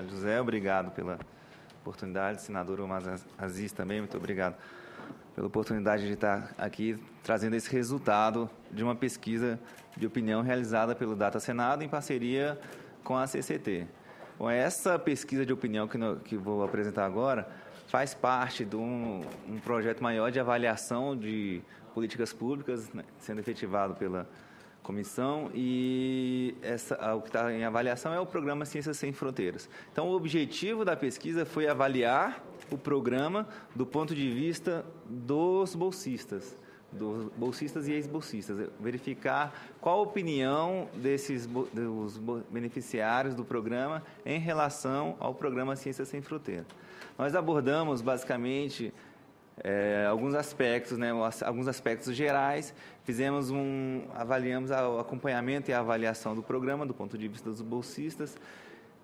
José, obrigado pela oportunidade. Senador Omar Aziz também, muito obrigado pela oportunidade de estar aqui trazendo esse resultado de uma pesquisa de opinião realizada pelo Data Senado em parceria com a CCT. Bom, essa pesquisa de opinião que vou apresentar agora faz parte de um projeto maior de avaliação de políticas públicas, né, sendo efetivado pela comissão, e o que está em avaliação é o programa Ciências Sem Fronteiras. Então, o objetivo da pesquisa foi avaliar o programa do ponto de vista dos bolsistas e ex-bolsistas, verificar qual a opinião dos beneficiários do programa em relação ao programa Ciências Sem Fronteiras. Nós abordamos, basicamente, alguns aspectos, né, alguns aspectos gerais. Avaliamos o acompanhamento e a avaliação do programa do ponto de vista dos bolsistas.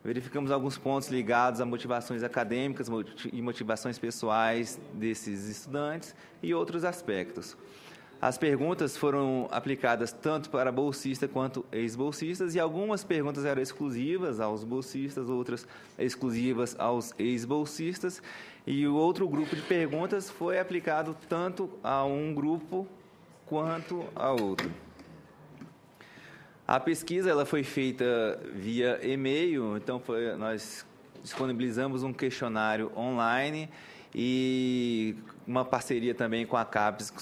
Verificamos alguns pontos ligados a motivações acadêmicas e motivações pessoais desses estudantes e outros aspectos. As perguntas foram aplicadas tanto para bolsistas quanto ex-bolsistas, e algumas perguntas eram exclusivas aos bolsistas, outras exclusivas aos ex-bolsistas, e o outro grupo de perguntas foi aplicado tanto a um grupo quanto a outro. A pesquisa ela foi feita via e-mail, então nós disponibilizamos um questionário online e uma parceria também com a CAPES,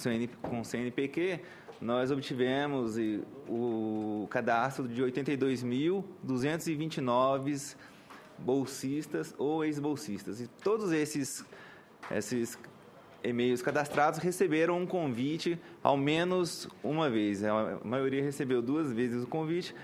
com o CNPq, nós obtivemos o cadastro de 82.229 bolsistas ou ex-bolsistas. E todos esses e-mails cadastrados receberam um convite ao menos uma vez. A maioria recebeu 2 vezes o convite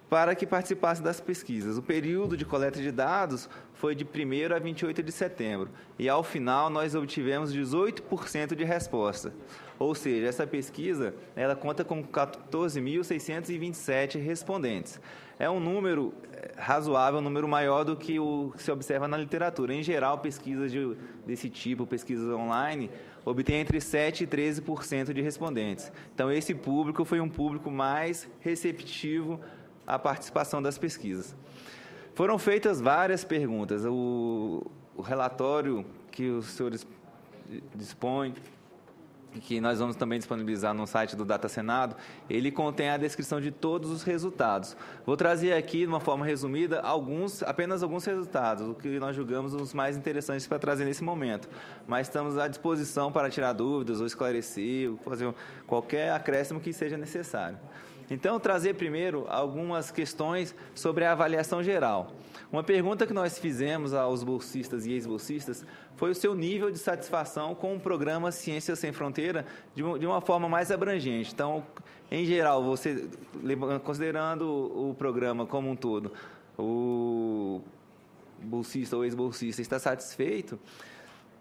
para que participasse das pesquisas. O período de coleta de dados foi de 1º a 28 de setembro. E, ao final, nós obtivemos 18% de resposta. Ou seja, essa pesquisa ela conta com 14.627 respondentes. É um número razoável, um número maior do que o que se observa na literatura. Em geral, pesquisas desse tipo, pesquisas online, obtêm entre 7% e 13% de respondentes. Então, esse público foi um público mais receptivo à participação das pesquisas. Foram feitas várias perguntas. O relatório que os senhores dispõem, que nós vamos também disponibilizar no site do Data Senado, ele contém a descrição de todos os resultados. Vou trazer aqui, de uma forma resumida, apenas alguns resultados, o que nós julgamos os mais interessantes para trazer nesse momento. Mas estamos à disposição para tirar dúvidas ou esclarecer, ou fazer qualquer acréscimo que seja necessário. Então, trazer primeiro algumas questões sobre a avaliação geral. Uma pergunta que nós fizemos aos bolsistas e ex-bolsistas foi o seu nível de satisfação com o programa Ciências Sem Fronteira de uma forma mais abrangente. Então, em geral, considerando o programa como um todo, o bolsista ou ex-bolsista está satisfeito,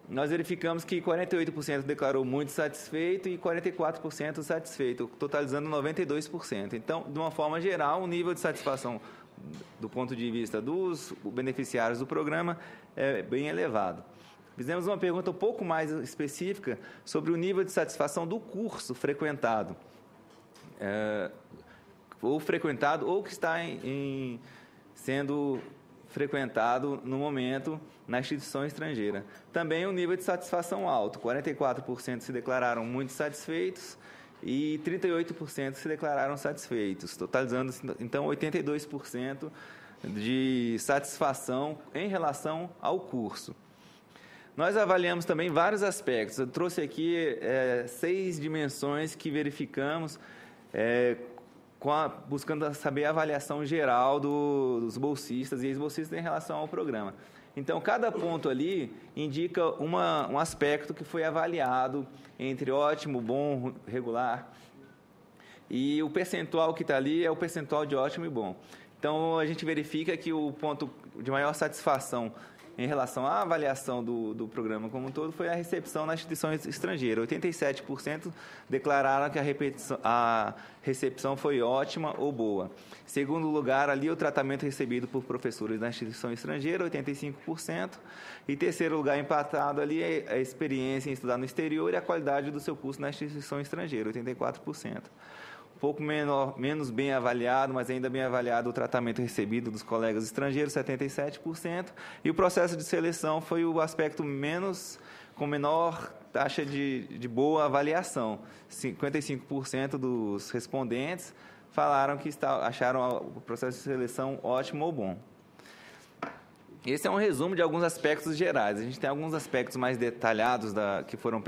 nós verificamos que 48% declarou muito satisfeito e 44% satisfeito, totalizando 92%. Então, de uma forma geral, o nível de satisfação do ponto de vista dos beneficiários do programa é bem elevado. Fizemos uma pergunta um pouco mais específica sobre o nível de satisfação do curso frequentado, ou que está sendo frequentado no momento na instituição estrangeira. Também um nível de satisfação alto, 44% se declararam muito satisfeitos e 38% se declararam satisfeitos, totalizando, então, 82% de satisfação em relação ao curso. Nós avaliamos também vários aspectos. Eu trouxe aqui 6 dimensões que verificamos buscando saber a avaliação geral dos bolsistas e ex-bolsistas em relação ao programa. Então, cada ponto ali indica um aspecto que foi avaliado entre ótimo, bom, regular. E o percentual que está ali é o percentual de ótimo e bom. Então, a gente verifica que o ponto de maior satisfação em relação à avaliação do programa como um todo foi a recepção na instituição estrangeira. 87% declararam que a recepção foi ótima ou boa. Em segundo lugar, ali o tratamento recebido por professores da instituição estrangeira, 85%. E terceiro lugar, empatado ali, a experiência em estudar no exterior e a qualidade do seu curso na instituição estrangeira, 84%. pouco menos bem avaliado, mas ainda bem avaliado o tratamento recebido dos colegas estrangeiros, 77%, e o processo de seleção foi o aspecto com menor taxa de boa avaliação. 55% dos respondentes falaram que acharam o processo de seleção ótimo ou bom. Esse é um resumo de alguns aspectos gerais. A gente tem alguns aspectos mais detalhados que foram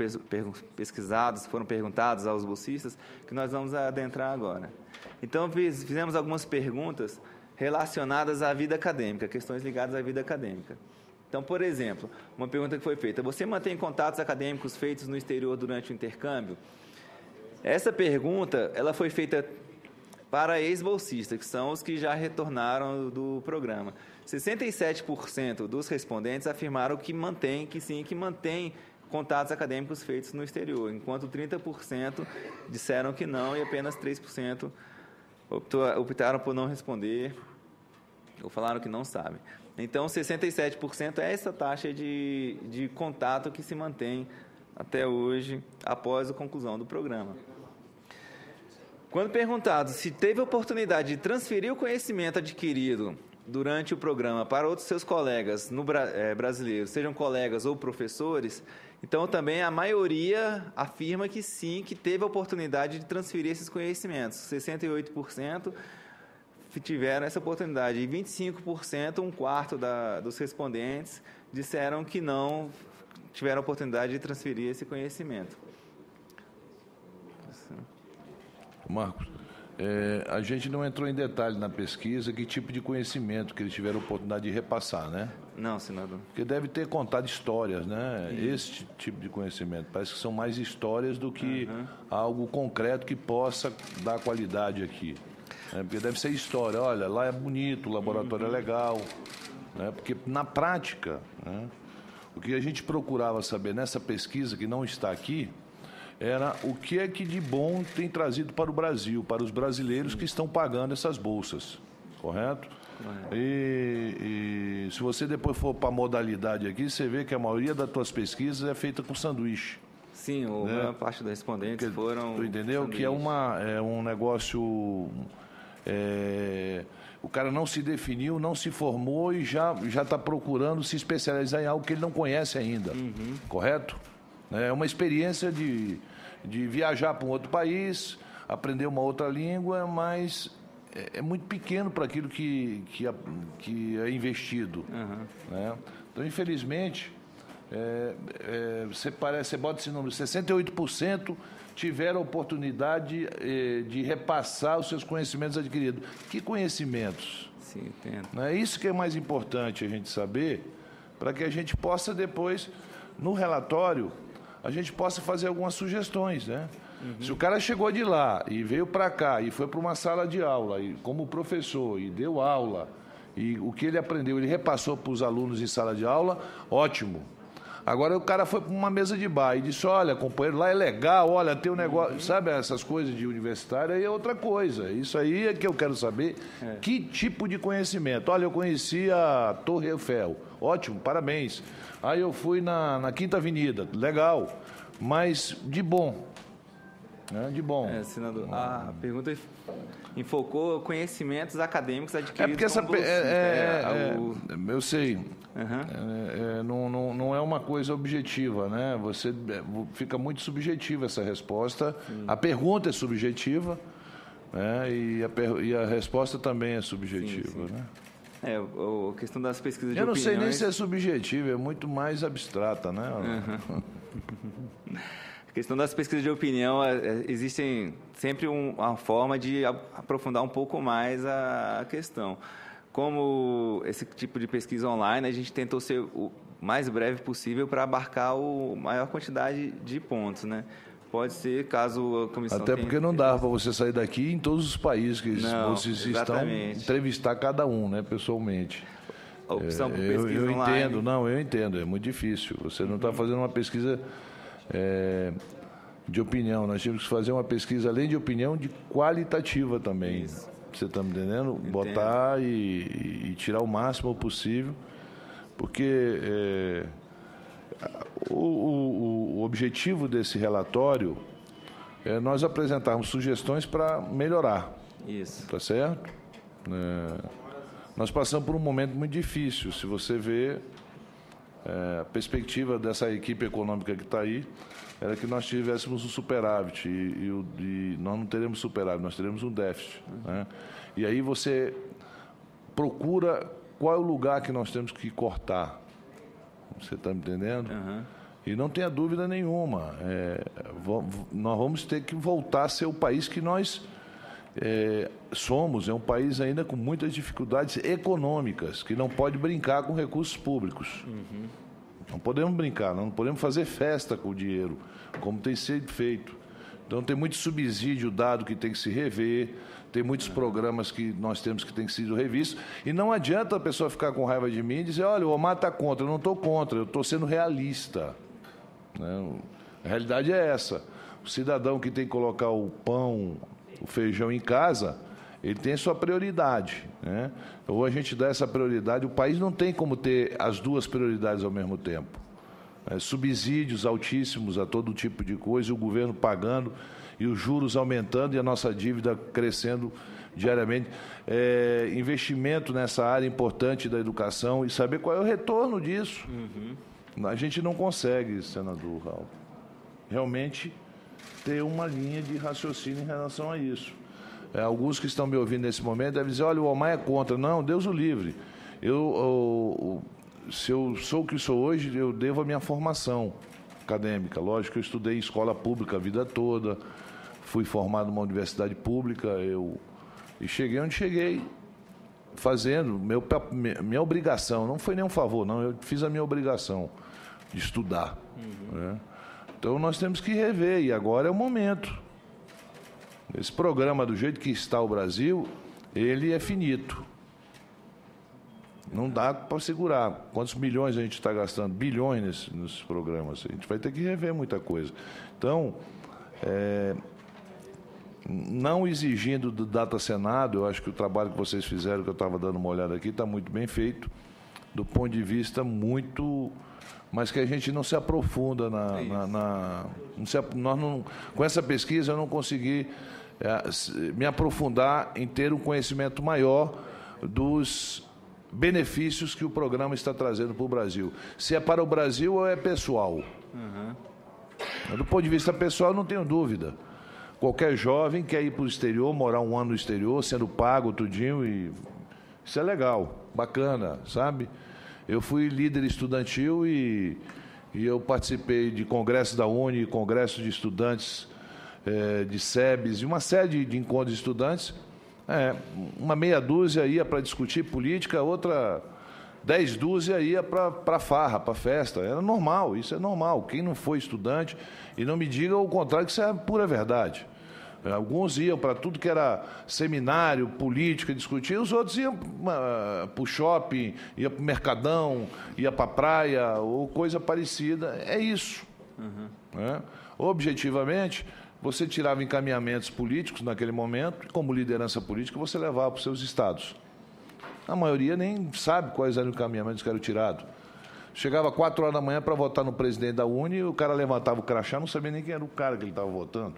pesquisados, foram perguntados aos bolsistas, que nós vamos adentrar agora. Então, fizemos algumas perguntas relacionadas à vida acadêmica, questões ligadas à vida acadêmica. Então, por exemplo, uma pergunta que foi feita: você mantém contatos acadêmicos feitos no exterior durante o intercâmbio? Essa pergunta ela foi feita para ex-bolsistas, que são os que já retornaram do programa. 67% dos respondentes afirmaram que mantém contatos acadêmicos feitos no exterior, enquanto 30% disseram que não e apenas 3% optaram por não responder ou falaram que não sabem. Então, 67% é essa taxa de contato que se mantém até hoje, após a conclusão do programa. Quando perguntado se teve oportunidade de transferir o conhecimento adquirido durante o programa para outros seus colegas brasileiros, sejam colegas ou professores, então também a maioria afirma que sim, que teve a oportunidade de transferir esses conhecimentos. 68% tiveram essa oportunidade e 25%, um quarto dos respondentes, disseram que não tiveram a oportunidade de transferir esse conhecimento. Marcos, a gente não entrou em detalhe na pesquisa que tipo de conhecimento que eles tiveram a oportunidade de repassar, né? Não, senador. Porque deve ter contado histórias, né? Esse tipo de conhecimento. Parece que são mais histórias do que algo concreto que possa dar qualidade aqui. Né? Porque deve ser história. Olha, lá é bonito, o laboratório é legal. Né? Porque na prática, né, o que a gente procurava saber nessa pesquisa, que não está aqui, era o que é que de bom tem trazido para o Brasil, para os brasileiros que estão pagando essas bolsas, correto? E se você depois for para a modalidade aqui, você vê que a maioria das tuas pesquisas é feita com sanduíche. Sim, a maior parte dos respondentes foram... Tu entendeu? Sanduíche. Que é um negócio... o cara não se definiu, não se formou e já está procurando se especializar em algo que ele não conhece ainda, correto? É uma experiência de viajar para um outro país, aprender uma outra língua, mas é muito pequeno para aquilo que é investido. Né? Então, infelizmente, você bota esse número, 68% tiveram a oportunidade de repassar os seus conhecimentos adquiridos. Que conhecimentos? Sim, entendo. É isso que é mais importante a gente saber, para que a gente possa depois, no relatório, a gente possa fazer algumas sugestões, né? Se o cara chegou de lá e veio para cá e foi para uma sala de aula e como professor e deu aula e o que ele aprendeu ele repassou para os alunos em sala de aula, ótimo. Agora o cara foi para uma mesa de bar e disse: olha, companheiro, lá é legal, olha, tem um negócio, sabe, essas coisas de universitário aí é outra coisa. Isso aí é que eu quero saber, que tipo de conhecimento. Olha, eu conheci a Torre Eiffel, ótimo, parabéns. Aí eu fui na Quinta Avenida, legal, mas de bom. Né? De bom. Senador, a pergunta enfocou conhecimentos acadêmicos adquiridos porque essa eu sei. Não é uma coisa objetiva, né? Fica muito subjetiva essa resposta. A pergunta é subjetiva, né? E a resposta também é subjetiva, né? A questão das pesquisas de opiniões... Eu não sei nem se é subjetiva, é muito mais abstrata, né? A questão das pesquisas de opinião, existe sempre uma forma de aprofundar um pouco mais a questão. Como esse tipo de pesquisa online, a gente tentou ser o mais breve possível para abarcar a maior quantidade de pontos, né? Pode ser, caso a comissão... Até porque não dá para você sair daqui em todos os países que vocês estão, entrevistar cada um, né, pessoalmente. A opção por pesquisa online... Eu entendo, é muito difícil. Você não está fazendo uma pesquisa de opinião. Nós tínhamos que fazer uma pesquisa, além de opinião, de qualitativa também. Isso. Você está me entendendo? Botar e tirar o máximo possível, porque... o objetivo desse relatório nós apresentarmos sugestões para melhorar. Isso. Tá certo? Nós passamos por um momento muito difícil. Se você vê a perspectiva dessa equipe econômica que está aí, era que nós tivéssemos um superávit. E nós não teremos superávit, nós teremos um déficit. Né? E aí você procura qual é o lugar que nós temos que cortar. Você está me entendendo? Uhum. E não tenha dúvida nenhuma. Nós vamos ter que voltar a ser o país que nós somos. É um país ainda com muitas dificuldades econômicas, que não pode brincar com recursos públicos. Uhum. Não podemos brincar, não podemos fazer festa com o dinheiro, como tem sido feito. Então, tem muito subsídio dado que tem que se rever, tem muitos programas que nós temos que tem que ser revistos. E não adianta a pessoa ficar com raiva de mim e dizer, olha, o Omar está contra. Eu não estou contra, eu estou sendo realista. Né? A realidade é essa. O cidadão que tem que colocar o pão, o feijão em casa, ele tem a sua prioridade. Né? Ou a gente dá essa prioridade, o país não tem como ter as duas prioridades ao mesmo tempo. Subsídios altíssimos a todo tipo de coisa, e o governo pagando, e os juros aumentando, e a nossa dívida crescendo diariamente. Investimento nessa área importante da educação, e saber qual é o retorno disso. Uhum. A gente não consegue, senador Raul, realmente ter uma linha de raciocínio em relação a isso. Alguns que estão me ouvindo nesse momento devem dizer, olha, o Omar é contra. Não, Deus o livre. Se eu sou o que sou hoje, eu devo a minha formação acadêmica. Lógico que eu estudei em escola pública a vida toda, fui formado numa universidade pública, e cheguei onde cheguei, fazendo minha obrigação. Não foi nenhum favor, não, eu fiz a minha obrigação de estudar. Uhum. Né? Então, nós temos que rever, e agora é o momento. Esse programa, do jeito que está o Brasil, ele é finito. Não dá para segurar. Quantos milhões a gente está gastando? Bilhões nesses programas. A gente vai ter que rever muita coisa. Então, não exigindo do Data Senado, eu acho que o trabalho que vocês fizeram, que eu estava dando uma olhada aqui, está muito bem feito, do ponto de vista muito... Mas que a gente não se aprofunda com essa pesquisa, eu não consegui me aprofundar em ter um conhecimento maior dos benefícios que o programa está trazendo para o Brasil. Se é para o Brasil ou é pessoal. Uhum. Do ponto de vista pessoal, não tenho dúvida. Qualquer jovem quer ir para o exterior, morar um ano no exterior, sendo pago tudinho, e isso é legal, bacana, sabe? Eu fui líder estudantil e eu participei de congressos da Uni, congressos de estudantes, de SEBS, e uma série de encontros de estudantes. Uma meia dúzia ia para discutir política, outra 10 dúzia ia para farra, para festa. Era normal, isso é normal. Quem não foi estudante, e não me diga o contrário, que isso é pura verdade. Alguns iam para tudo que era seminário, política, discutir, os outros iam para o shopping, iam para o mercadão, iam para a praia, ou coisa parecida. É isso. Uhum. Né? Objetivamente, você tirava encaminhamentos políticos naquele momento, e como liderança política, você levava para os seus estados. A maioria nem sabe quais eram os encaminhamentos que eram tirados. Chegava 4 horas da manhã para votar no presidente da Uni, o cara levantava o crachá, não sabia nem quem era o cara que ele estava votando.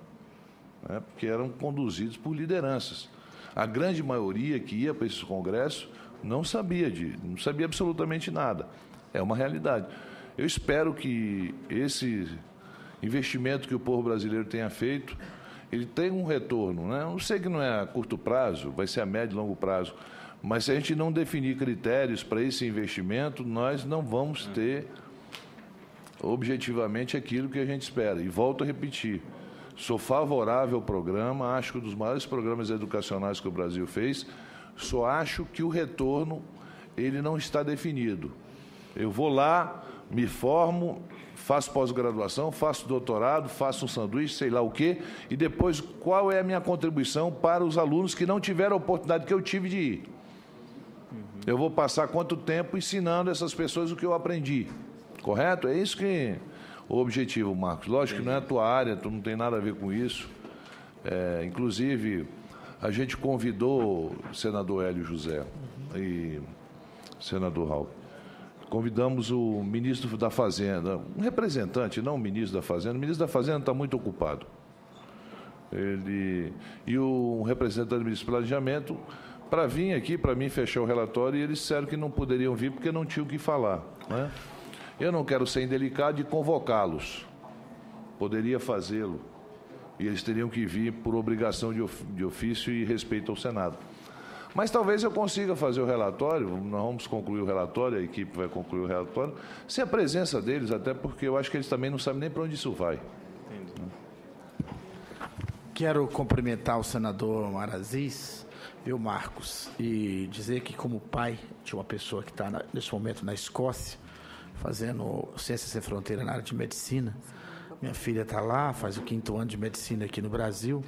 Porque eram conduzidos por lideranças. A grande maioria que ia para esses congressos não sabia absolutamente nada. É uma realidade. Eu espero que esse investimento que o povo brasileiro tenha feito, ele tenha um retorno. Né? Eu sei que não é a curto prazo, vai ser a médio e longo prazo, mas se a gente não definir critérios para esse investimento, nós não vamos ter objetivamente aquilo que a gente espera. E volto a repetir, sou favorável ao programa, acho que um dos maiores programas educacionais que o Brasil fez, só acho que o retorno ele não está definido. Eu vou lá, me formo, faço pós-graduação, faço doutorado, faço um sanduíche, sei lá o quê, e depois qual é a minha contribuição para os alunos que não tiveram a oportunidade que eu tive de ir. Eu vou passar quanto tempo ensinando essas pessoas o que eu aprendi. Correto? É isso que... o objetivo, Marcos. Lógico que não é a tua área, tu não tem nada a ver com isso. Inclusive, a gente convidou o senador Hélio José e o senador Raul. Convidamos o ministro da Fazenda, um representante, não o ministro da Fazenda. O ministro da Fazenda está muito ocupado. E o representante do Ministério do Planejamento, para vir aqui, para mim fechar o relatório, e eles disseram que não poderiam vir porque não tinham o que falar, né? Eu não quero ser indelicado de convocá-los. Poderia fazê-lo. E eles teriam que vir por obrigação de ofício e respeito ao Senado. Mas talvez eu consiga fazer o relatório, nós vamos concluir o relatório, a equipe vai concluir o relatório, sem a presença deles, até porque eu acho que eles também não sabem nem para onde isso vai. Entendi. Quero cumprimentar o senador Omar Aziz, viu, Marcos, e dizer que, como pai de uma pessoa que está nesse momento na Escócia, fazendo Ciências Sem Fronteira na área de medicina, minha filha está lá, faz o 5º ano de medicina aqui no Brasil,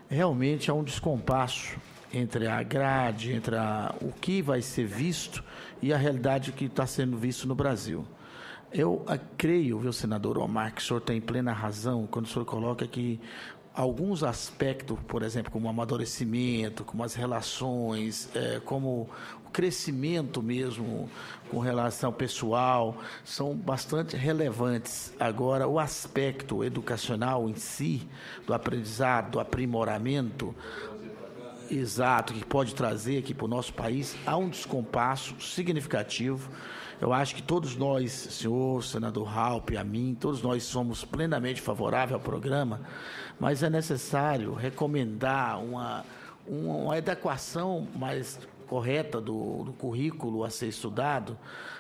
realmente há um descompasso entre a grade, entre o que vai ser visto e a realidade que está sendo visto no Brasil. Eu creio, viu, senador Omar, que o senhor tem plena razão quando o senhor coloca que alguns aspectos, por exemplo, como o amadurecimento, como as relações, como o crescimento mesmo com relação pessoal, são bastante relevantes. Agora, o aspecto educacional em si, do aprendizado, do aprimoramento, exato, que pode trazer aqui para o nosso país, há um descompasso significativo. Eu acho que todos nós, senhor, senador Raupp, a mim, todos nós somos plenamente favoráveis ao programa, mas é necessário recomendar uma adequação mais correta do currículo a ser estudado,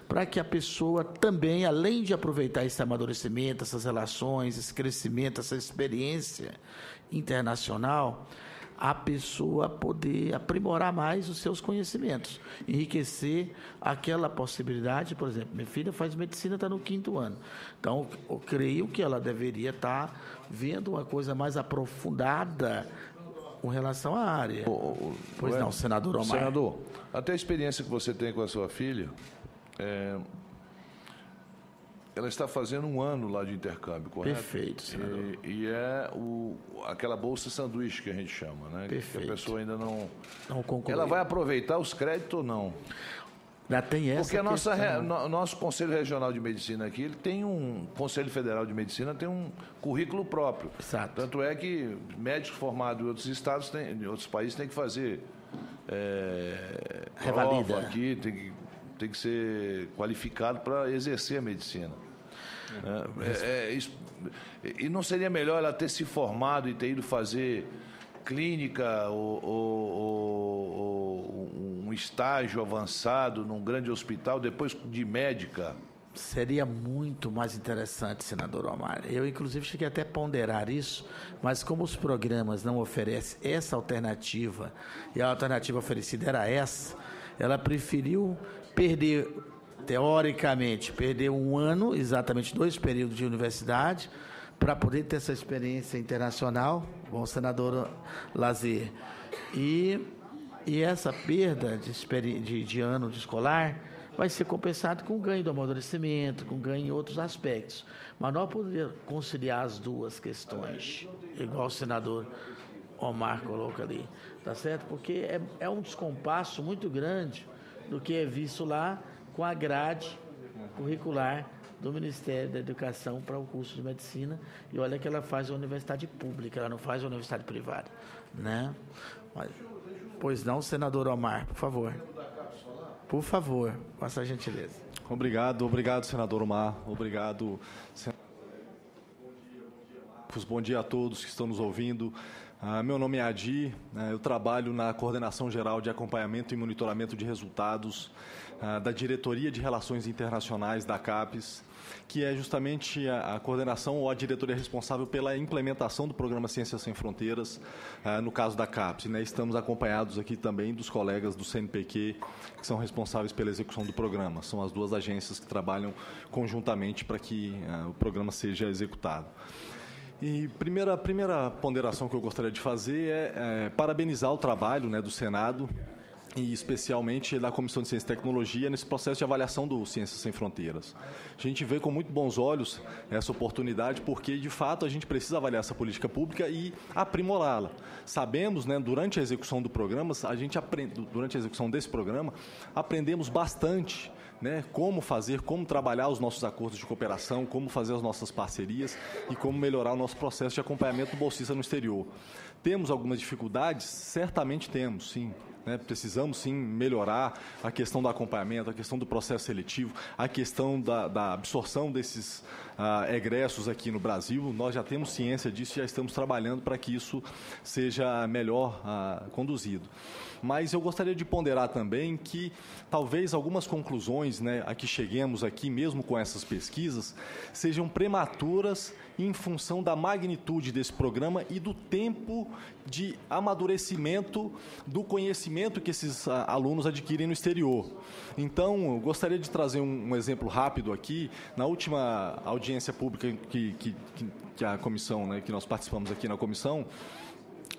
para que a pessoa também, além de aproveitar esse amadurecimento, essas relações, esse crescimento, essa experiência internacional, a pessoa poder aprimorar mais os seus conhecimentos, enriquecer aquela possibilidade. Por exemplo, minha filha faz medicina, está no 5º ano. Então, eu creio que ela deveria estar vendo uma coisa mais aprofundada com relação à área. Pois não, senador Omar. Senador, até a experiência que você tem com a sua filha, ela está fazendo 1 ano lá de intercâmbio, correto? Perfeito, senador. E é aquela bolsa sanduíche que a gente chama, né? Perfeito. Que a pessoa ainda não concluiu. Ela vai aproveitar os créditos ou não? Já tem essa porque o nosso Conselho Regional de Medicina aqui, ele tem Conselho Federal de Medicina tem um currículo próprio. Exato. Tanto é que médicos formados em outros estados, em outros países, têm que fazer revalida prova aqui, tem que ser qualificado para exercer a medicina. E não seria melhor ela ter se formado e ter ido fazer clínica ou um estágio avançado num grande hospital, depois de médica? Seria muito mais interessante, senador Omar. Eu, inclusive, cheguei até a ponderar isso, mas como os programas não oferecem essa alternativa, e a alternativa oferecida era essa, ela preferiu perder, teoricamente, perder 1 ano, exatamente 2 períodos de universidade, para poder ter essa experiência internacional, com o senador Lazer. E essa perda de ano de escolar vai ser compensado com ganho do amadurecimento, com ganho em outros aspectos. Mas nós podemos conciliar as duas questões, igual o senador Omar coloca ali, tá certo? Porque é um descompasso muito grande do que é visto lá com a grade curricular do Ministério da Educação para o curso de medicina. E olha que ela faz a universidade pública, ela não faz a universidade privada, né? Pois não, senador Omar, por favor. Por favor, faça a gentileza. Obrigado, senador Omar. Obrigado, senador. Bom dia a todos que estão nos ouvindo. Meu nome é Adi, eu trabalho na Coordenação Geral de Acompanhamento e Monitoramento de Resultados da Diretoria de Relações Internacionais da CAPES, que é justamente a coordenação ou a diretoria responsável pela implementação do programa Ciências Sem Fronteiras, no caso da CAPES. Estamos acompanhados aqui também dos colegas do CNPq, que são responsáveis pela execução do programa. São as 2 agências que trabalham conjuntamente para que o programa seja executado. E a primeira ponderação que eu gostaria de fazer é parabenizar o trabalho, do Senado e especialmente da Comissão de Ciência e Tecnologia nesse processo de avaliação do Ciências Sem Fronteiras. A gente vê com muito bons olhos essa oportunidade porque, de fato, a gente precisa avaliar essa política pública e aprimorá-la. Sabemos, durante a execução do programa, durante a execução desse programa, aprendemos bastante né, como fazer, como trabalhar os nossos acordos de cooperação, como fazer as nossas parcerias e como melhorar o nosso processo de acompanhamento do bolsista no exterior. Temos algumas dificuldades? Certamente temos, sim. Precisamos, sim, melhorar a questão do acompanhamento, a questão do processo seletivo, a questão da absorção desses egressos aqui no Brasil. Nós já temos ciência disso e já estamos trabalhando para que isso seja melhor conduzido. Mas eu gostaria de ponderar também que talvez algumas conclusões, a que cheguemos aqui, mesmo com essas pesquisas, sejam prematuras em função da magnitude desse programa e do tempo de amadurecimento do conhecimento que esses alunos adquirem no exterior. Então, eu gostaria de trazer um exemplo rápido aqui. Na última audiência pública que a comissão, que nós participamos aqui na comissão,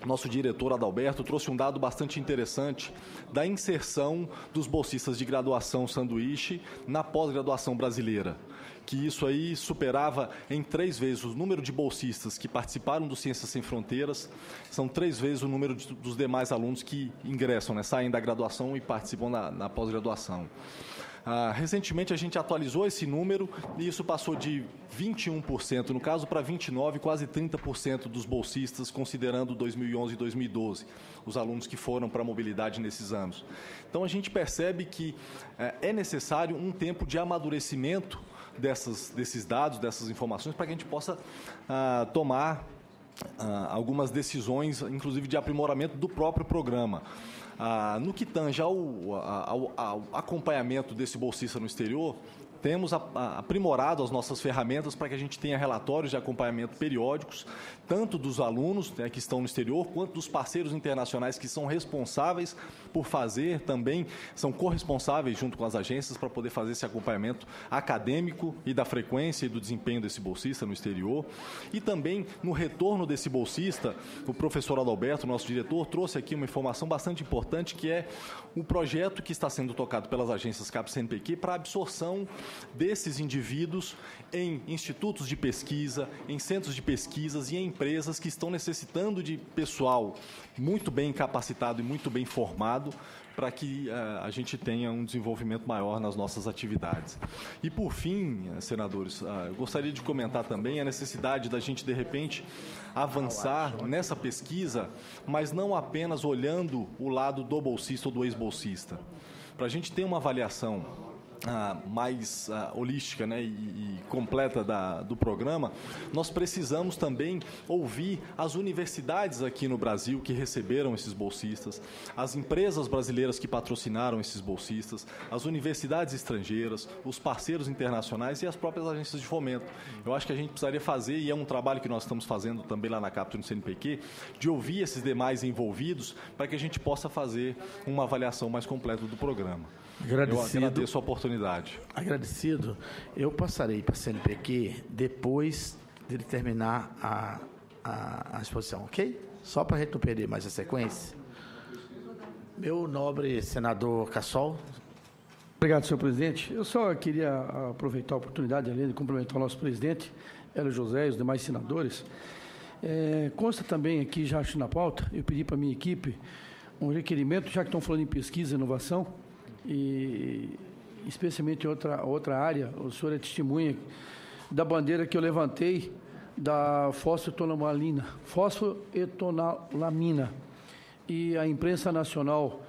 nosso diretor Adalberto trouxe um dado bastante interessante da inserção dos bolsistas de graduação sanduíche na pós-graduação brasileira, que isso aí superava em 3 vezes o número de bolsistas que participaram do Ciências Sem Fronteiras, são 3 vezes o número dos demais alunos que ingressam, saem da graduação e participam na pós-graduação. Recentemente, a gente atualizou esse número e isso passou de 21%, no caso, para 29%, quase 30% dos bolsistas, considerando 2011 e 2012, os alunos que foram para a mobilidade nesses anos. Então, a gente percebe que é necessário um tempo de amadurecimento desses dados, dessas informações, para que a gente possa tomar algumas decisões, inclusive de aprimoramento do próprio programa. No que tange ao acompanhamento desse bolsista no exterior, temos aprimorado as nossas ferramentas para que a gente tenha relatórios de acompanhamento periódicos, tanto dos alunos que estão no exterior, quanto dos parceiros internacionais que são responsáveis por fazer também, são corresponsáveis junto com as agências para poder fazer esse acompanhamento acadêmico e da frequência e do desempenho desse bolsista no exterior. E também, no retorno desse bolsista, o professor Adalberto, nosso diretor, trouxe aqui uma informação bastante importante, que é o projeto que está sendo tocado pelas agências CAPES-CNPq para a absorção desses indivíduos em institutos de pesquisa, em centros de pesquisas e em empresas que estão necessitando de pessoal muito bem capacitado e muito bem formado para que a gente tenha um desenvolvimento maior nas nossas atividades. E, por fim, senadores, eu gostaria de comentar também a necessidade da gente, de repente, avançar nessa pesquisa, mas não apenas olhando o lado do bolsista ou do ex-bolsista. Para a gente ter uma avaliação mais holística e completa do programa, nós precisamos também ouvir as universidades aqui no Brasil que receberam esses bolsistas, as empresas brasileiras que patrocinaram esses bolsistas, as universidades estrangeiras, os parceiros internacionais e as próprias agências de fomento. Eu acho que a gente precisaria fazer, e é um trabalho que nós estamos fazendo também lá na CAPES no CNPq, de ouvir esses demais envolvidos para que a gente possa fazer uma avaliação mais completa do programa. Eu agradeço a oportunidade. Agradecido. Eu passarei para a CNPq depois de ele terminar a exposição, ok? Só para a gente não perder mais a sequência. Meu nobre senador Cassol. Obrigado, senhor presidente. Eu só queria aproveitar a oportunidade, além de cumprimentar o nosso presidente, Hélio José e os demais senadores. Consta também aqui, já acho na pauta, eu pedi para a minha equipe um requerimento, já que estão falando em pesquisa e inovação, e especialmente em outra área, o senhor é testemunha da bandeira que eu levantei da fosfetolamina, e a imprensa nacional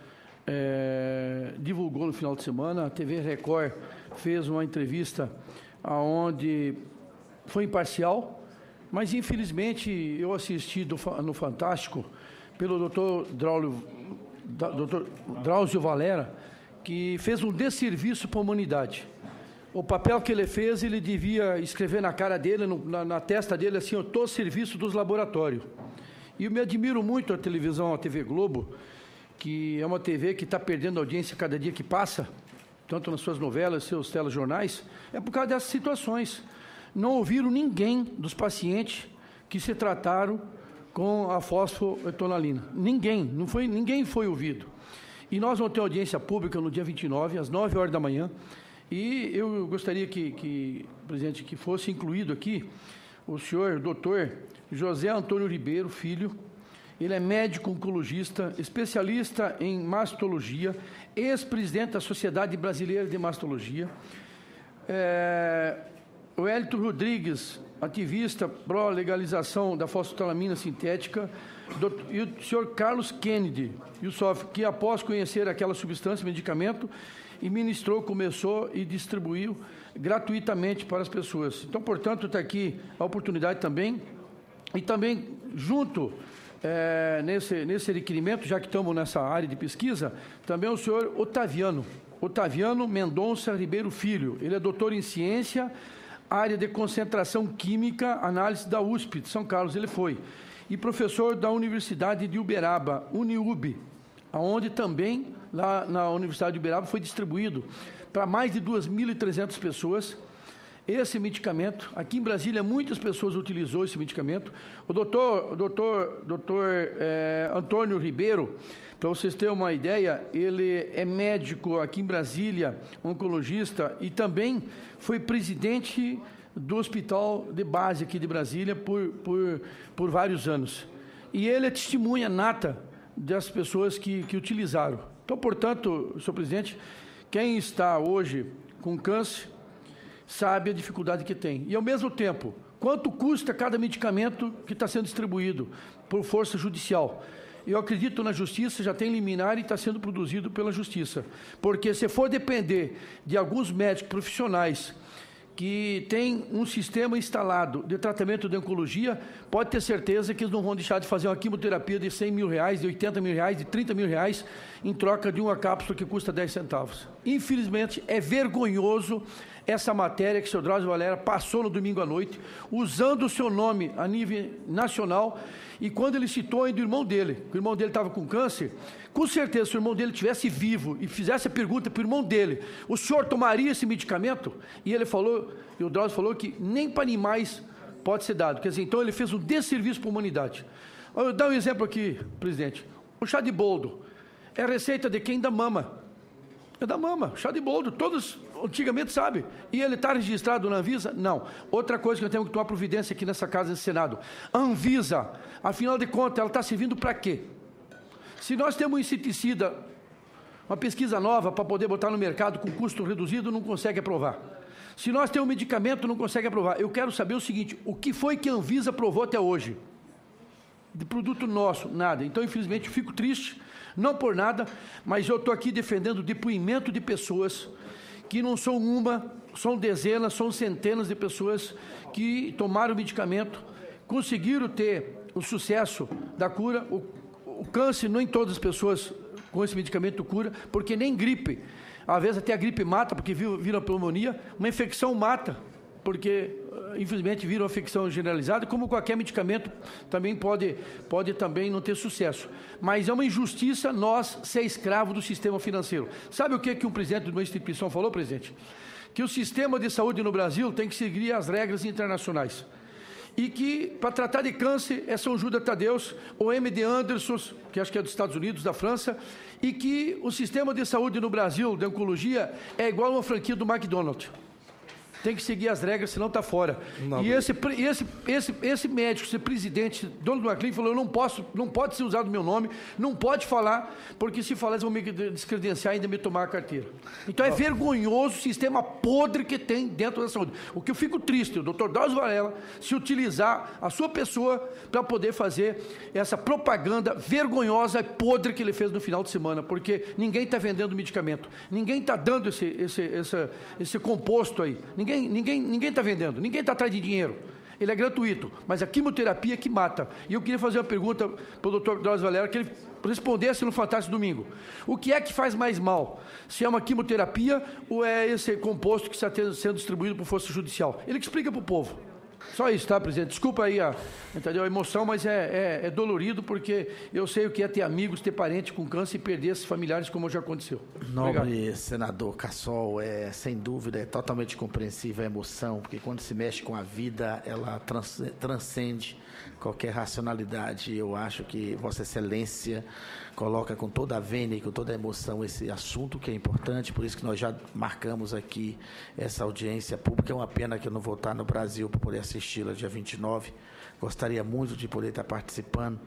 divulgou no final de semana, a TV Record fez uma entrevista onde foi imparcial, mas infelizmente eu assisti no Fantástico pelo doutor Drauzio Valera, que fez um desserviço para a humanidade. O papel que ele fez, ele devia escrever na cara dele, na testa dele, assim, eu estou a serviço dos laboratórios. E eu me admiro muito a televisão, a TV Globo, que é uma TV que está perdendo audiência cada dia que passa, tanto nas suas novelas, seus telejornais, é por causa dessas situações. Não ouviram ninguém dos pacientes que se trataram com a fosfetolamina. Ninguém foi ouvido. E nós vamos ter audiência pública no dia 29, às 9 horas da manhã, e eu gostaria presidente, que fosse incluído aqui o senhor doutor José Antônio Ribeiro, filho, Ele é médico oncologista, especialista em mastologia, ex-presidente da Sociedade Brasileira de Mastologia. O Hélito Rodrigues, ativista pró-legalização da fosfatalamina sintética, e o senhor Carlos Kennedy, que após conhecer aquela substância, medicamento, começou e distribuiu gratuitamente para as pessoas. Então, portanto, está aqui a oportunidade também, e também junto nesse requerimento, já que estamos nessa área de pesquisa, também o senhor Otaviano Mendonça Ribeiro Filho. Ele é doutor em ciência, área de concentração química, análise da USP de São Carlos, ele foi. E professor da Universidade de Uberaba, Uniub, onde também, lá na Universidade de Uberaba, foi distribuído para mais de 2.300 pessoas esse medicamento. Aqui em Brasília, muitas pessoas utilizou esse medicamento. O doutor Antônio Ribeiro, para vocês terem uma ideia, ele é médico aqui em Brasília, oncologista, e também foi presidente do Hospital de Base aqui de Brasília por vários anos. E ele é testemunha nata das pessoas que utilizaram. Então, portanto, senhor presidente, quem está hoje com câncer sabe a dificuldade que tem. E, ao mesmo tempo, quanto custa cada medicamento que está sendo distribuído por força judicial? Eu acredito na justiça, já tem liminar e está sendo produzido pela justiça. Porque se for depender de alguns médicos profissionais que têm um sistema instalado de tratamento de oncologia, pode ter certeza que eles não vão deixar de fazer uma quimioterapia de R$100 mil, de R$80 mil, de R$30 mil, em troca de uma cápsula que custa 10 centavos. Infelizmente, é vergonhoso essa matéria que o senhor Drauzio Varela passou no domingo à noite, usando o seu nome a nível nacional, e quando ele citou ainda o irmão dele, que o irmão dele estava com câncer, com certeza, se o irmão dele estivesse vivo e fizesse a pergunta para o irmão dele, o senhor tomaria esse medicamento? E ele falou, e o Drauzio falou que nem para animais pode ser dado. Quer dizer, então ele fez um desserviço para a humanidade. Eu vou dar um exemplo aqui, presidente. O chá de boldo é receita de quem? Da mama. É da mama, chá de boldo, todos antigamente sabem. E ele está registrado na Anvisa? Não. Outra coisa que eu tenho que tomar providência aqui nessa casa, nesse Senado. A Anvisa, afinal de contas, ela está servindo para quê? Se nós temos um inseticida, uma pesquisa nova para poder botar no mercado com custo reduzido, não consegue aprovar. Se nós temos um medicamento, não consegue aprovar. Eu quero saber o seguinte, o que foi que a Anvisa aprovou até hoje? De produto nosso, nada. Então, infelizmente, eu fico triste, não por nada, mas eu estou aqui defendendo o depoimento de pessoas que não são uma, são dezenas, são centenas de pessoas que tomaram o medicamento, conseguiram ter o sucesso da cura. O câncer, nem todas as pessoas com esse medicamento cura, porque nem gripe. Às vezes até a gripe mata, porque vira pneumonia. Uma infecção mata, porque infelizmente vira uma infecção generalizada, como qualquer medicamento também pode também não ter sucesso. Mas é uma injustiça nós ser escravo do sistema financeiro. Sabe o que um presidente de uma instituição falou, presidente? Que o sistema de saúde no Brasil tem que seguir as regras internacionais. E que, para tratar de câncer, é São Judas Tadeus, ou MD Anderson, que acho que é dos Estados Unidos, da França, e que o sistema de saúde no Brasil, de oncologia, é igual a uma franquia do McDonald's. Tem que seguir as regras, senão está fora. Não, e esse médico, esse presidente, dono de uma clínica, falou, não pode ser usado o meu nome, não pode falar, porque se falar, eles vão me descredenciar e ainda me tomar a carteira. Então é vergonhoso o sistema podre que tem dentro da saúde. O que eu fico triste, o doutor Drauzio Varela, se utilizar a sua pessoa para poder fazer essa propaganda vergonhosa e podre que ele fez no final de semana, porque ninguém está vendendo medicamento, ninguém está dando esse composto aí, ninguém está vendendo, ninguém está atrás de dinheiro. Ele é gratuito, mas a quimioterapia é que mata. E eu queria fazer uma pergunta para o doutor Drauzio Varela, que ele respondesse no Fantástico Domingo. O que é que faz mais mal? Se é uma quimioterapia ou é esse composto que está sendo distribuído por força judicial? Ele que explica para o povo. Só isso, tá, presidente? Desculpa aí a emoção, mas é dolorido, porque eu sei o que é ter amigos, ter parente com câncer e perder esses familiares, como já aconteceu. Nobre Obrigado. Senador Cassol, sem dúvida, é totalmente compreensível a emoção, porque quando se mexe com a vida, ela transcende qualquer racionalidade. Eu acho que Vossa Excelência coloca com toda a vênia e com toda a emoção esse assunto que é importante, por isso que nós já marcamos aqui essa audiência pública. É uma pena que eu não vou estar no Brasil para poder assisti-la dia 29. Gostaria muito de poder estar participando,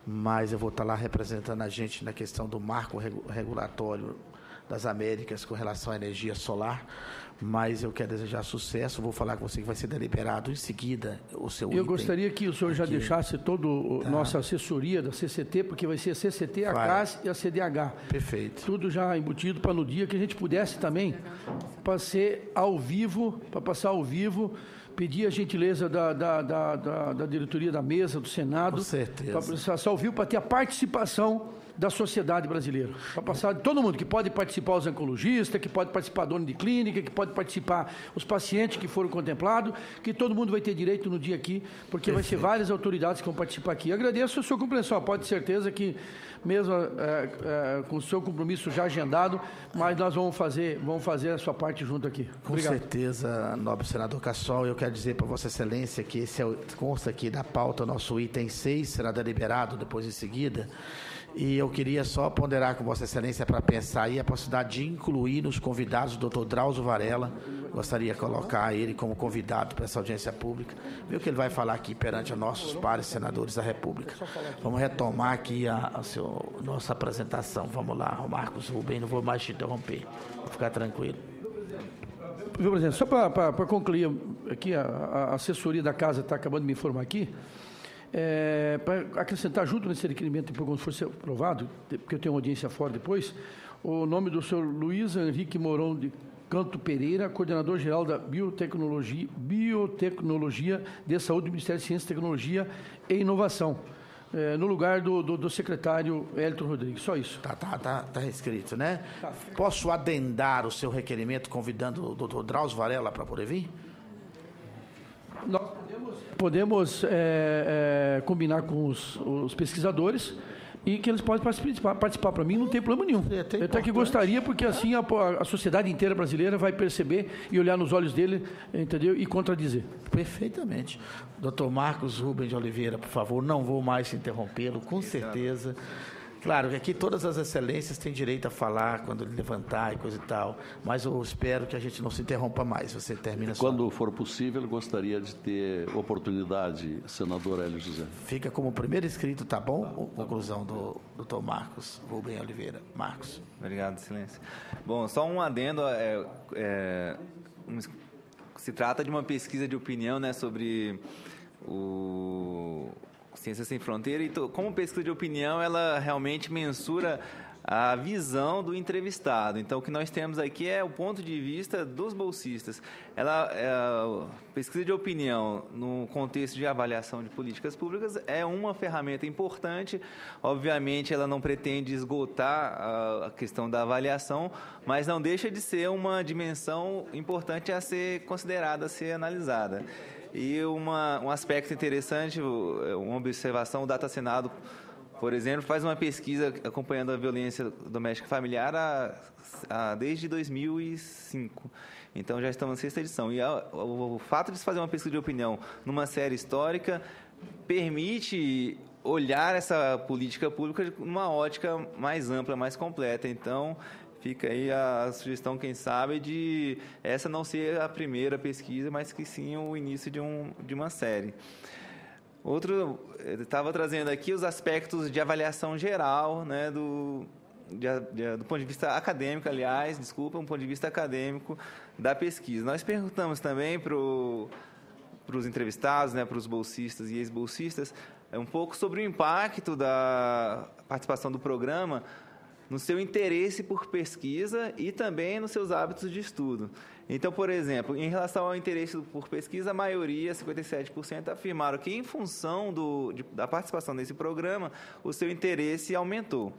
mas eu vou estar lá representando a gente na questão do marco regulatório das Américas com relação à energia solar, mas eu quero desejar sucesso, vou falar com você que vai ser deliberado em seguida o seu Eu gostaria que o senhor já deixasse toda a Tá. nossa assessoria da CCT, porque vai ser a CCT, a Vai. CAS e a CDH. Perfeito. Tudo já embutido para no dia que a gente pudesse também para ser ao vivo, para passar ao vivo, pedir a gentileza da diretoria da mesa, do Senado. Com certeza. Para passar ao vivo, para ter a participação da sociedade brasileira. Para passar de todo mundo, que pode participar os oncologistas, que pode participar dono de clínica, que pode participar os pacientes que foram contemplados, que todo mundo vai ter direito no dia aqui, porque vai ser várias autoridades que vão participar aqui. Agradeço a sua compreensão, pode ter certeza que, mesmo com o seu compromisso já agendado, mas nós vamos fazer a sua parte junto aqui. Com Obrigado. certeza, nobre senador Cassol, eu quero dizer para Vossa Excelência que esse consta aqui da pauta, nosso item 6 será deliberado depois em seguida. E eu queria só ponderar com Vossa Excelência para pensar aí a possibilidade de incluir nos convidados o doutor Drauzio Varela. Gostaria de colocar ele como convidado para essa audiência pública. Ver o que ele vai falar aqui perante os nossos pares senadores da República. Vamos retomar aqui a nossa apresentação. Vamos lá, Marcos Rubem, não vou mais te interromper. Vou ficar tranquilo. Viu, presidente, só para concluir aqui, a assessoria da casa está acabando de me informar aqui, para acrescentar junto nesse requerimento, quando for ser aprovado, porque eu tenho uma audiência fora depois, o nome do senhor Luiz Henrique Mourão de Canto Pereira, coordenador-geral da Biotecnologia de Saúde do Ministério de Ciência, Tecnologia e Inovação, no lugar do secretário Hélito Rodrigues. Só isso. Tá escrito, né? Posso adendar o seu requerimento convidando o doutor Drauzio Varela para poder vir? Nós podemos combinar com os pesquisadores e que eles podem participar. Para mim não tem problema nenhum. É até Eu até que gostaria, porque assim a sociedade inteira brasileira vai perceber e olhar nos olhos dele, entendeu? E contradizer. Perfeitamente. Doutor Marcos Rubem de Oliveira, por favor, não vou mais interrompê-lo, com certeza. Claro que aqui todas as excelências têm direito a falar quando ele levantar e coisa e tal, mas eu espero que a gente não se interrompa mais. Você termina Quando for possível, gostaria de ter oportunidade, senador Hélio José. Fica como primeiro inscrito, tá bom? Conclusão do doutor Marcos Rubem Oliveira. Marcos. Obrigado, Excelência. Bom, só um adendo. Se trata de uma pesquisa de opinião, né, sobre o Ciências Sem Fronteira, e como pesquisa de opinião, ela realmente mensura a visão do entrevistado. Então, o que nós temos aqui é o ponto de vista dos bolsistas. Pesquisa de opinião, no contexto de avaliação de políticas públicas, é uma ferramenta importante. Obviamente, ela não pretende esgotar a questão da avaliação, mas não deixa de ser uma dimensão importante a ser considerada, a ser analisada. E um aspecto interessante, uma observação, o Data Senado, por exemplo, faz uma pesquisa acompanhando a violência doméstica familiar desde 2005. Então, já estamos na sexta edição. E o fato de se fazer uma pesquisa de opinião numa série histórica permite olhar essa política pública numa ótica mais ampla, mais completa. Então, fica aí a sugestão, quem sabe, de essa não ser a primeira pesquisa, mas que sim o início de uma série. Eu estava trazendo aqui os aspectos de avaliação geral, né, do ponto de vista acadêmico, um ponto de vista acadêmico da pesquisa. Nós perguntamos também para os entrevistados, né, para os bolsistas e ex-bolsistas, um pouco sobre o impacto da participação do programa no seu interesse por pesquisa e também nos seus hábitos de estudo. Então, por exemplo, em relação ao interesse por pesquisa, a maioria, 57%, afirmaram que, em função da participação nesse programa, o seu interesse aumentou.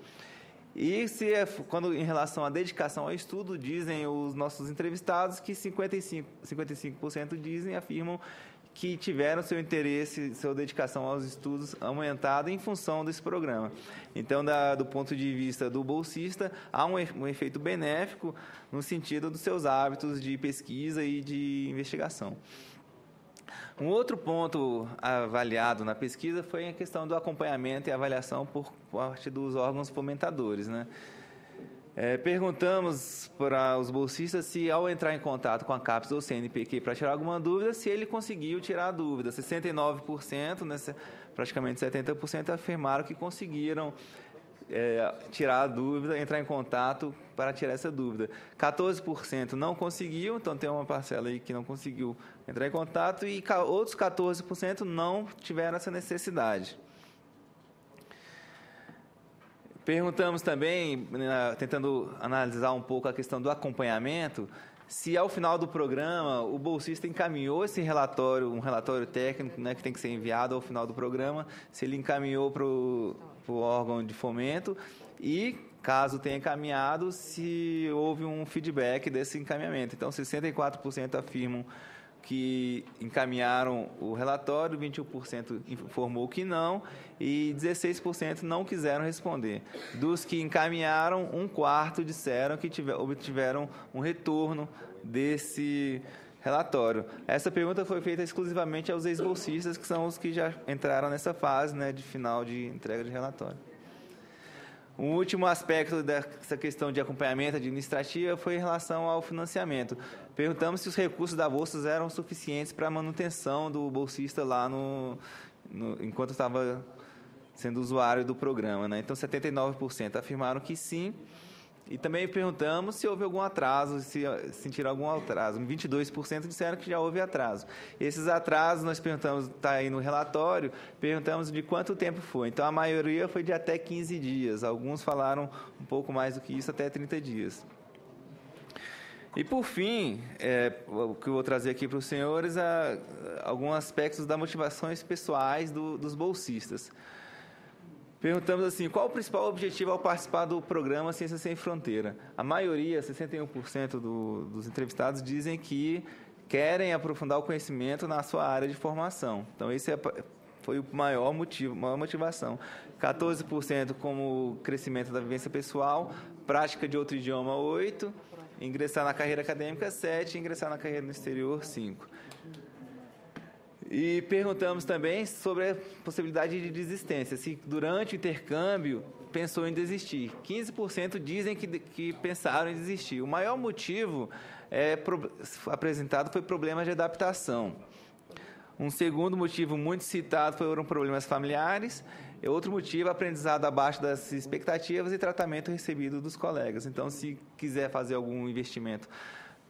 E quando em relação à dedicação ao estudo, dizem os nossos entrevistados que 55% afirmam que tiveram seu interesse, sua dedicação aos estudos aumentado em função desse programa. Então, do ponto de vista do bolsista, há um efeito benéfico no sentido dos seus hábitos de pesquisa e de investigação. Um outro ponto avaliado na pesquisa foi a questão do acompanhamento e avaliação por parte dos órgãos fomentadores, né? Perguntamos para os bolsistas se, ao entrar em contato com a CAPES ou CNPq para tirar alguma dúvida, se ele conseguiu tirar a dúvida. 69%, praticamente 70%, afirmaram que conseguiram tirar a dúvida, entrar em contato para tirar essa dúvida. 14% não conseguiu, então tem uma parcela aí que não conseguiu entrar em contato, e outros 14% não tiveram essa necessidade. Perguntamos também, tentando analisar um pouco a questão do acompanhamento, se ao final do programa o bolsista encaminhou esse relatório, um relatório técnico, né, que tem que ser enviado ao final do programa, se ele encaminhou para o órgão de fomento e, caso tenha encaminhado, se houve um feedback desse encaminhamento. Então, 64% afirmam que encaminharam o relatório, 21% informou que não e 16% não quiseram responder. Dos que encaminharam, 1/4 disseram que obtiveram um retorno desse relatório. Essa pergunta foi feita exclusivamente aos ex-bolsistas, que são os que já entraram nessa fase, né, de final de entrega de relatório. O último aspecto dessa questão de acompanhamento administrativo foi em relação ao financiamento. Perguntamos se os recursos da bolsa eram suficientes para a manutenção do bolsista lá enquanto estava sendo usuário do programa, né? Então, 79% afirmaram que sim. E também perguntamos se houve algum atraso, se sentiram algum atraso. 22% disseram que já houve atraso. Esses atrasos, nós perguntamos, está aí no relatório, perguntamos de quanto tempo foi. Então, a maioria foi de até 15 dias. Alguns falaram um pouco mais do que isso, até 30 dias. E, por fim, o que eu vou trazer aqui para os senhores é alguns aspectos das motivações pessoais dos bolsistas. Perguntamos assim, qual o principal objetivo ao participar do programa Ciência Sem Fronteira? A maioria, 61% dos entrevistados, dizem que querem aprofundar o conhecimento na sua área de formação. Então, esse foi o maior motivo, maior motivação. 14% como crescimento da vivência pessoal, prática de outro idioma, 8%, ingressar na carreira acadêmica, 7%, ingressar na carreira no exterior, 5%. E perguntamos também sobre a possibilidade de desistência, se durante o intercâmbio pensou em desistir. 15% dizem que pensaram em desistir. O maior motivo apresentado foi problemas de adaptação. Um segundo motivo muito citado foram problemas familiares. E outro motivo, aprendizado abaixo das expectativas e tratamento recebido dos colegas. Então, se quiser fazer algum investimento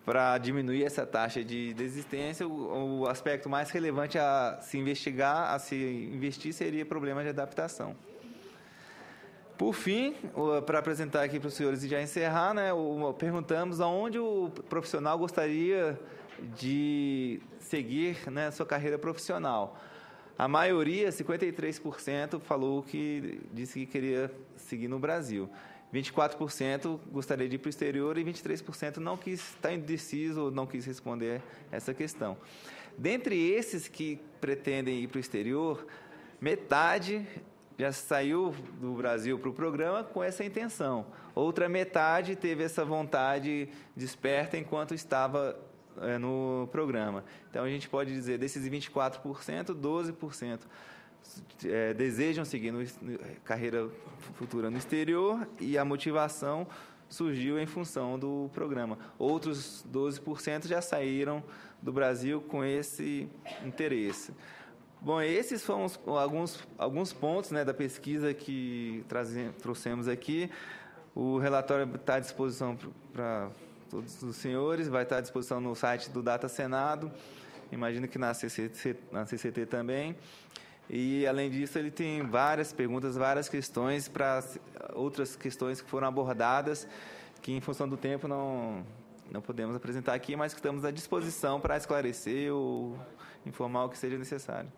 para diminuir essa taxa de desistência, o aspecto mais relevante a se investir seria problemas de adaptação. Por fim, para apresentar aqui para os senhores e já encerrar, né, perguntamos aonde o profissional gostaria de seguir, né, sua carreira profissional. A maioria, 53%, disse que queria seguir no Brasil. 24% gostaria de ir para o exterior e 23% não quis, está indeciso ou não quis responder essa questão. Dentre esses que pretendem ir para o exterior, metade já saiu do Brasil para o programa com essa intenção. Outra metade teve essa vontade desperta enquanto estava no programa. Então, a gente pode dizer, desses 24%, 12% desejam seguir carreira futura no exterior e a motivação surgiu em função do programa. Outros 12% já saíram do Brasil com esse interesse. Bom, esses foram alguns pontos, né, da pesquisa que trouxemos aqui. O relatório está à disposição para todos os senhores, vai estar à disposição no site do Data Senado, imagino que na CCT também. E, além disso, ele tem várias perguntas, várias questões para outras questões que foram abordadas, que, em função do tempo, não podemos apresentar aqui, mas que estamos à disposição para esclarecer ou informar o que seja necessário.